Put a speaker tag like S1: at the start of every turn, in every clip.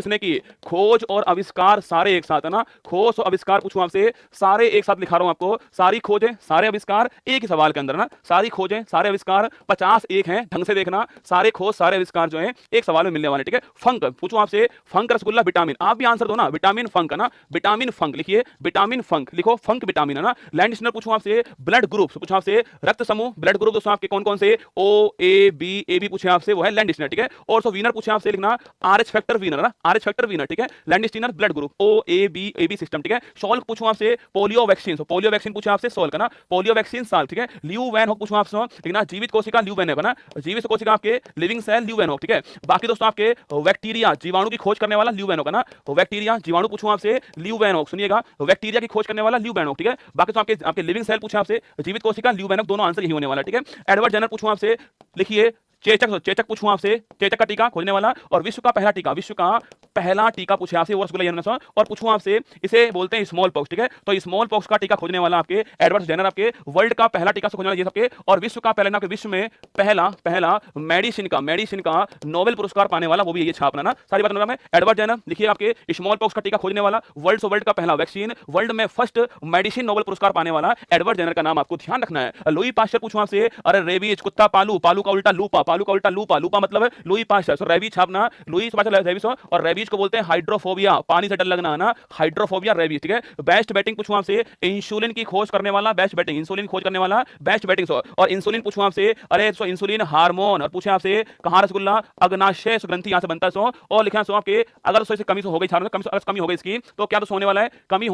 S1: किसने की? खोज और आविष्कार सारे एक साथ है ना, खोज और आविष्कार पूछूं आपसे, सारे एक साथ लिखा रहा हूं आपको, सारी खोजें सारे आविष्कार एक ही सवाल के अंदर ना, सारी खोजें सारे आविष्कार 50 एक हैं, ढंग से देखना, सारे खोज सारे आविष्कार जो है एक सवाल में मिलने वाले, ठीक है। फंक पूछूं आपसे, फंक रसगुल्ला विटामिन, आप भी आंसर दो ना, विटामिन फंक है ना, विटामिन फंक लिखिए, विटामिन फंक लिखो, फंक विटामिन है ना। लैंड स्टेनर पूछूं आपसे, ब्लड ग्रुप पूछूं आपसे, रक्त समूह ब्लड ग्रुप दोस्तों आपके कौन कौन से, ओ ए बी पूछे आपसे, वो है लैंड स्टेनर, ठीक है। और सो वीनर पूछे आपसे लिखना, आरएच फैक्टर वीनर ना, आरएच फैक्टर वीनर, ठीक है। Landsteiner blood group, O A B system, ठीक है। सॉल्व पूछूं आपसे, पोलियो वैक्सीन, पोलियो वैक्सीन पूछे आपसे, सॉल्व करना, पोलियो वैक्सीन साल, ठीक है। ल्यू वैन हो पूछूं आपसे लिखना, जीवित कोशिका ल्यू वैन है ना, जीवित कोशिका आपके लिविंग सेल ल्यू वैन हो, ठीक है। बाकी दोस्तों आपके बैक्टीरिया जीवाणु की खोज करने वाला ल्यू वैन होगा ना, बैक्टीरिया जीवाणु पूछूं आपसे ल्यू वैन हो, सुनिएगा, बैक्टीरिया की खोज करने वाला ल्यू वैन हो, ठीक है। बाकी तो आपके लिविंग सेल पूछे आपसे, जीवित कोशिका ल्यू वैन हो, दोनों आंसर यही होने वाला, ठीक है। एडवर्ड जेनर पूछूं आपसे, लिखिए चेचक, चेचक पूछूं आपसे, चेचक का टीका खोजने वाला, और विश्व का पहला टीका, विश्व का पहला टीका पूछे आपसे वो रसगुल्ला यानी, और पूछूं आपसे, इसे बोलते हैं स्मॉल पॉक्स, ठीक है। तो स्मॉल पॉक्स का टीका खोजने वाला आपके एडवर्ड जेनर, आपके वर्ल्ड का पहला टीका खोजने वाला ये सबके, और विश्व का पहला ना, विश्व में पहला पहला मेडिसिन का नोबेल पुरस्कार पाने वाला वो भी ये छापना ना, सारी बात है। एडवर्ड जेनर लिखिए, आपके स्मॉल पॉक्स का टीका खोजने वाला, वर्ल्ड का पहला वैक्सीन, वर्ल्ड में फर्स्ट मेडिसिन नोबेल पुरस्कार पाने वाला एडवर्ड जेनर का नाम आपको ध्यान रखना है। लुई पास्चर पूछूं आपसे, अरे रेबीज कुत्ता पालू, पालू का उल्टा लूपा, पालू का उल्टा लूपा, लूपा मतलब लुई पास्चर, सो रेबीज छापना, लुई पास्चर रेबीज, और रेबीज को बोलते हैं हाइड्रोफोबिया, पानी से डर लगना ना, हाइड्रोफोबिया रेबीज, ठीक है। बेस्ट बैटिंग पूछूं आपसे, इंसुलिन की खोज करने वाला, बेस्ट बैटिंग, इंसुलिन खोज करने वाला बेस्ट बैटिंग, और इंसुलिन पूछूं आपसे, अरे सो इंसुलिन हार्मोन, और पूछे आपसे कहां रसगुल्ला, अग्नाशय ग्रंथि यहां से बनता है, सो और लिखा सो आपके, अगर सो कमी हो गई छात्र, कमी हो गई इसकी, तो क्या तो होने वाला है, कमी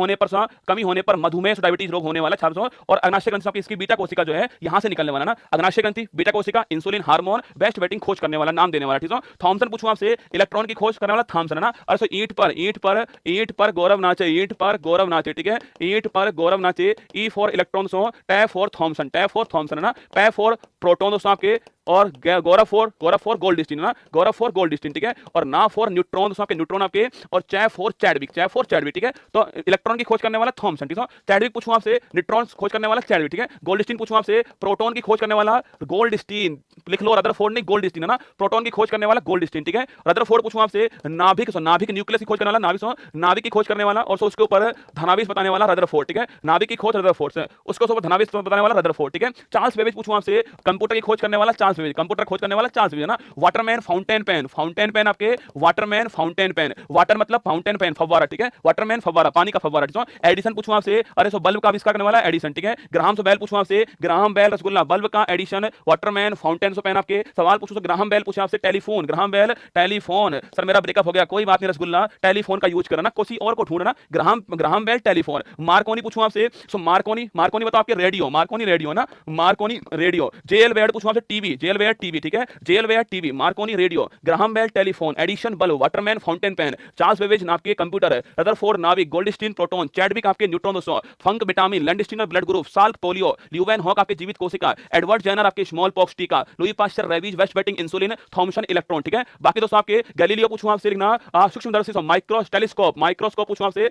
S1: होने पर मधुमेह डायबिटीज रोग होने वाला छात्र, और अग्नाशय ग्रंथि आपकी इसकी बीटा कोशिका जो है यहां से निकलने वाला ना, अग्नाशय ग्रंथि, बीटा कोशिका, इंसुलिन हार्मोन, बेस्ट बैटिंग खोज करने वाला नाम देने वाला, ठीक है। थॉमसन पूछूं आपसे, इलेक्ट्रॉन की खोज करने वाला थॉमसन है ना, और सो ईंट पर गौरव नाचे, ईंट पर गौरव नाचे, ठीक है, ईंट पर गौरव नाचे, ई फॉर इलेक्ट्रॉन, सो टैप फॉर थॉमसन, है ना, पैप फॉर प्रोटॉन दोस्तों आपके, और गौरव फॉर गोल्ड स्टीन ना, गौरव फॉर गोल्ड स्टीन, ठीक है। और ना फॉर न्यूट्रॉन दोस्तों आपके, न्यूट्रॉन आपके, और चैप फॉर चैडविक, ठीक है। तो इलेक्ट्रॉन की खोज करने वाला थॉमसन, ठीक है। चैडविक पूछूं आपसे, न्यूट्रॉन खोज करने वाला चैडविक, ठीक है। गोल्ड स्टीन पूछूं आपसे, प्रोटॉन की खोज करने वाला गोल्ड स्टीन, लिख लो, रदरफोर्ड नहीं गोल्ड स्टीन है ना, प्रोटॉन की खोज करने वाला गोल्ड स्टीन, ठीक है। रदरफोर्ड पूछूं आपसे, नाभिक न्यूक्लियस की खोज करने वाला, नाभिक की खोज करने वाला, और उसके ऊपर धनाविश बताने वाला रदरफोर्ड, ठीक है। नाभिक की खोज रदरफोर्ड से, उसके ऊपर धनाविश बताने वाला रदरफोर्ड, ठीक है। चार्ल्स बेबेज पूछूं आपसे, कंप्यूटर की खोज करने वाला चार्ल्स बेबेज, कंप्यूटर खोज करने वाला चार्ल्स बेबेज है ना। वाटरमैन फाउंटेन पेन आपके, वाटरमैन फाउंटेन पेन, वाटर मतलब फाउंटेन पेन फव्वारा, ठीक है, वाटरमैन फव्वारा, पानी का फव्वारा, ठीक है। एडिसन पूछूं आपसे, अरे सो बल्ब का आविष्कार करने वाला एडिसन, ठीक है। ग्राहम बेल पूछूं आपसे, ग्राहम बेल रसगुल्ला, बल्ब का Edison, Waterman fountain so pen आपके। सवाल पूछूं तो ग्राहम बेल पूछे आपसे, telephone, Graham Bell telephone, sir मेरा ब्रेकअप हो गया, कोई बात नहीं रसगुल्ला, टेलीफोन का यूज करना, किसी और को ढूंढना, ग्राहम बेल टेलीफोन। मार्कोनी पूछूं आपसे, सो मार्कोनी बताओ आपके रेडियो, मार्कोनी रेडियो ना, मार्कोनी रेडियो। जेएल वेयर पूछूं आपसे, टीवी, जेएल वेयर टीवी, ठीक है, जेएल वेयर TV, Marconi radio, Graham Bell telephone, Edison bulb, Waterman fountain pen, Charles Babbage आपके कंप्यूटर, रदरफोर्ड नाविक, गोल्डस्टीन प्रोटॉन, चैडविक आपके न्यूट्रॉन दोस्तों, Funk vitamin, Landsteiner blood group, Salk polio, Leeuwenhoek आपके जीवित कोशिका, एडवर्ड जेनर आपके smallpox टीका, Louis Pasteur rabies, Best Banting insulin, Thompson electron, ठीक है। बाकी दोस्तों आपके गैलीलियो पूछूं आपसे लिखना, सूक्ष्मदर्शी माइक्रोस्कोप पूछूं आपसे,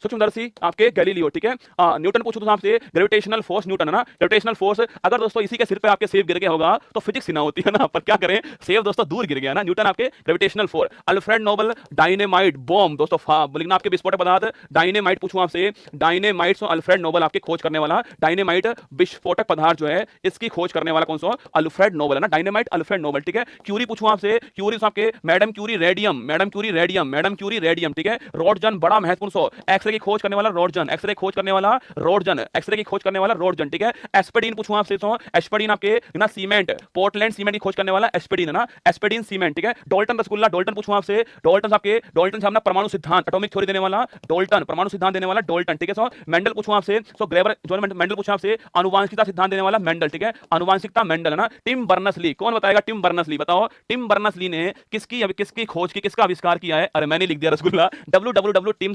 S1: सूक्ष्मदर्शी आपके गैलीलियो, ठीक है। न्यूटन पूछो तो आपसे, ग्रेविटेशनल फोर्स न्यूटन है ना, ग्रेविटेशनल फोर्स, अगर दोस्तों इसी के सिर पे आपके सेब गिर गया होगा तो फिजिक्स ही ना होती है ना, पर क्या करें, सेब दोस्तों दूर गिर गया ना, न्यूटन आपके gravitational force. Alfred Nobel dynamite bomb दोस्तों, लिखना आपके विस्फोटक पदार्थ, डायनेमाइट पूछूं आपसे, डायनेमाइट, अल्फ्रेड नोबल आपके खोज करने वाला, डायनेमाइट विस्फोटक पदार्थ जो है इसकी खोज करने वाला कौन सा, अल्फ्रेड नोबल है ना, डायनेमाइट अल्फ्रेड नोबल, ठीक है। क्यूरी पूछूं आपसे, क्यूरी आपके मैडम क्यूरी रेडियम, ठीक है। रॉटजन बड़ा महत्वपूर्ण, एक्सरे की खोज करने वाला एक्सरे खोज करने वाला एक्सरे की खोज करने वाला रोडजन, ठीक है। एस्पेडिन पूछूं आपसे, एस्पेडिन आपके ना सीमेंट, पोर्टलैंड सीमेंट की खोज करने वाला एस्पेडिन है ना, एस्पेडिन सीमेंट, ठीक है। डोल्टन रसगुल्ला, डोल्टन पूछूं आपसे, डोल्टन सामना परमाणु सिद्धांत, एटॉमिक थ्योरी देने वाला डोल्टन, परमाणु सिद्धांत देने वाला डोल्टन, ठीक है। मेंडल पूछूं आपसे, ग्रेगर जॉन मेंडल पूछूं आपसे, आनुवांशिकता सिद्धांत देने वाला मेंडल, ठीक है, आनुवांशिकता मेंडल है ना। टिम बर्नर्स-ली, कौन बताएगा, टिम बर्नर्स-ली बताओ, टिम बर्नर्स-ली ने किसकी खोज की, किसका आविष्कार किया है, अरे मैंने लिख दिया rasgulla, www Tim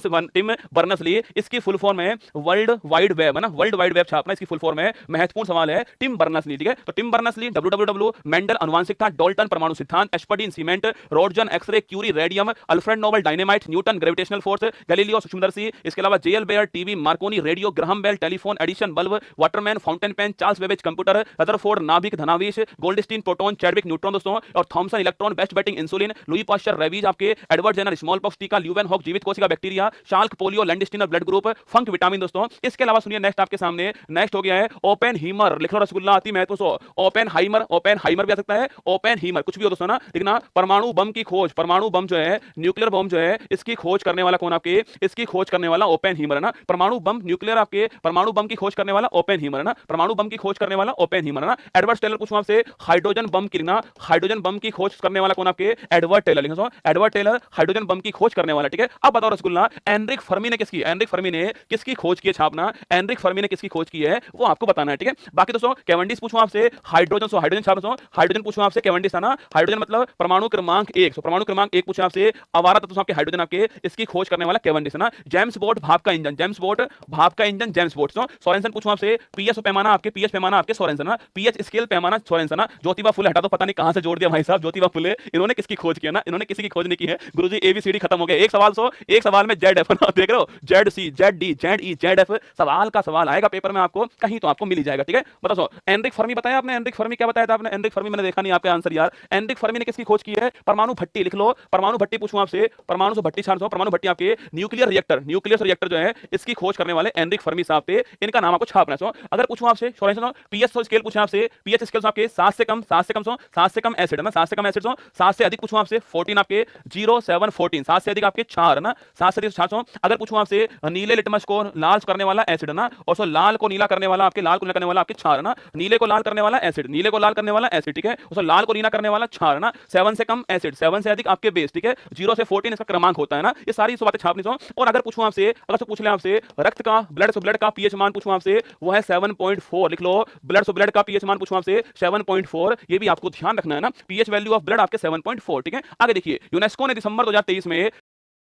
S1: Berners Lee, इसकी फुल फॉर्म है वर्ल्ड वाइड वेब, है ना, वर्ल्ड वाइड वेब छापना इसकी फुल फॉर्म है। महत्वपूर्ण सवाल है टिम बर्नर्स ली, ठीक है। तो Tim Berners Lee, WWW, Mendel अनुवांशिकता, डाल्टन परमाणु सिद्धांत, Aspdin cement, Roentgen X ray, Curie radium, Alfred Nobel dynamite, Newton gravitational force, Galileo सूक्ष्मदर्शी, इसके अलावा JL Baird TV, Marconi radio, Graham Bell telephone, Edison bulb, Waterman fountain pen, Charles Babbage computer, Rutherford नाभिक धनावेश, Goldstein proton, Chadwick neutron दोस्तों, और Thomson electron, Best Banting insulin, Louis Pasteur rabies आपके, Edward Jenner smallpox टीका, Leeuwen hoc जीवित कोशिका bacteria, Salk polio, Landsteiner blood group, Funk vitamin दोस्तों। इसके अलावा सुनिए नेक्स्ट आपके सामने नेक्स्ट हो गया है ओपन हीमर, लिख लो रसगुल्ला अति महत्वपूर्ण, ओपन हाइमर भी आ सकता है, ओपन हीमर कुछ भी हो दोस्तों ना, लिखना। परमाणु बम की खोज, परमाणु बम जो है, न्यूक्लियर बम जो है, इसकी खोज करने वाला कौन आपके, इसकी खोज करने वाला ओपन हीमर है ना। परमाणु बम न्यूक्लियर आपके परमाणु बम की खोज करने वाला ओपन हीमर है ना, परमाणु बम की खोज करने वाला ओपन हीमर है ना। एडवर्ड टेलर पूछूं आपसे, हाइड्रोजन बम की लिखना, हाइड्रोजन बम की खोज करने वाला कौन आपके, एडवर्ड टेलर, लिखना एडवर्ड टेलर हाइड्रोजन बम की खोज करने वाला, ठीक है। अब बताओ रसगुल्ला, एनरिक फर्मी ने किसकी, एनरिक फर्मी ने किसकी खोज की है, छापना, एनरिक फर्मी ने किसकी खोज की है वो आपको बताना है, ठीक है। बाकी दोस्तों कैवेंडिश पूछूं आपसे, हाइड्रोजन, सो हाइड्रोजन छापो, हाइड्रोजन पूछूं आपसे, कैवेंडिश था ना, हाइड्रोजन मतलब परमाणु क्रमांक 1, परमाणु क्रमांक 1 पूछे आपसे, आवारा तत्व आपके हाइड्रोजन आपके, इसकी खोज करने वाला कैवेंडिश है ना। जेम्स बोट भाप का इंजन, जेम्स बोट भाप का इंजन, जेम्स बोट। सोरेंसन पूछूं आपसे, पीएच पैमाना आपके, पीएच पैमाना आपके सोरेंसन ना, पीएच स्केल पैमाना सोरेंसन ना। ज्योतिबा फुले हटा दो, पता नहीं कहां से जोड़ दिया भाई साहब, ज्योतिबा फुले इन्होंने किसकी खोज किया ना, इन्होंने किसी की खोज नहीं की है गुरुजी। एबीसीडी खत्म हो गया, एक सवाल सो, एक सवाल में जेड एफ ना, देख रहे हो, Z C, Z D, Z E, Z F, सवाल का सवाल आएगा पेपर में आपको कहीं तो आपको मिल ही जाएगा, ठीक है। बताओ एनरिक फर्मी बताया आपने, एनरिक फर्मी क्या बताया था आपने, एनरिक फर्मी मैंने देखा नहीं आपका आंसर यार। एनरिक फर्मी ने किसकी खोज की है, परमाणु भट्टी, लिख लो, परमाणु भट्टी पूछूं आपसे, परमाणु से भट्टी छान सो, परमाणु भट्टी आपके, न्यूक्लियर रिएक्टर जो है इसकी खोज करने वाले एनरिक फर्मी साहब थे, इनका नाम आपको छापना है। अगर पूछूं आपसे पीएच स्केल पूछे आपसे, पीएच स्केल आपके 7 से कम, 7 से कम एसिड है ना, 7 से कम एसिड, 7 से अधिक पूछूं आपसे 14 आपके 0 7 14, 7 से अधिक आपके 4 है ना, 7 से अधिक 400। अगर पूछूं आपसे नीले लिटमस को लाल करने वाला एसिड है ना, और सो लाल को नीला करने वाला आपके, लाल को नीला करने वाला आपके क्षार है ना, नीले को लाल करने वाला एसिड, नीले को लाल करने वाला एसिड, ठीक है, उसको लाल को नीला करने वाला क्षार है ना। 7 से कम एसिड, 7 से अधिक आपके बेस, ठीक है, 0 से 14 इसका क्रमांक होता है ना। ये सारी बातें छापनी सो। और अगर पूछूं आपसे, अगर तो पूछ ले आपसे रक्त का, ब्लड का पीएच मान पूछूं आपसे, वो है 7.4, लिख लो, ब्लड का पीएच मान पूछूं आपसे 7.4, ये भी आपको ध्यान रखना है ना, पीएच वैल्यू ऑफ ब्लड आपके 7.4, ठीक है। आगे देखिए, यूनेस्को ने दिसंबर 2023 में